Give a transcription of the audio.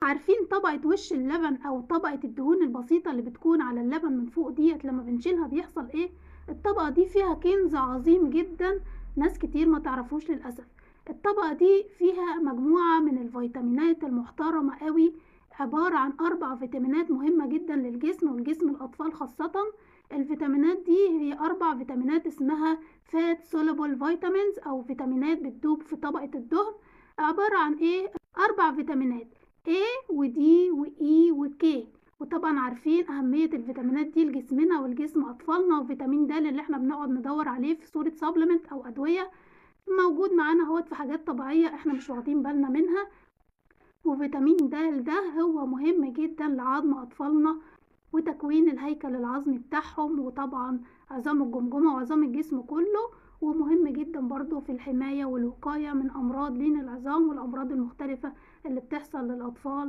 عارفين طبقة وش اللبن أو طبقة الدهون البسيطة اللي بتكون على اللبن من فوق ديّة لمّا بنشيلها بيحصل إيه؟ الطبقة دي فيها كنز عظيم جدًا ناس كتير ما تعرفوش للأسف. الطبقة دي فيها مجموعة من الفيتامينات المحترمة أوي، عبارة عن 4 فيتامينات مهمة جدًا للجسم ولجسم الأطفال خاصةً. الفيتامينات دي هي 4 فيتامينات اسمها fat soluble vitamins أو فيتامينات بتدوب في طبقة الدهن، عبارة عن إيه؟ 4 فيتامينات A وD وE وK. وطبعًا عارفين أهمية الفيتامينات دي لجسمنا ولجسم أطفالنا، وفيتامين د اللي إحنا بنقعد ندوّر عليه في صورة supplement أو أدوية، موجود معانا أهوّة في حاجات طبيعية إحنا مش واخدين بالنا منها. وفيتامين د ده هو مهم جدًا لعظم أطفالنا وتكوين الهيكل العظمي بتاعهم، وطبعًا عظام الجمجمة وعظام الجسم كله، ومهم جدًا برضه في الحماية والوقاية من أمراض لين العظام والأمراض المختلفة اللي بتحصل للأطفال.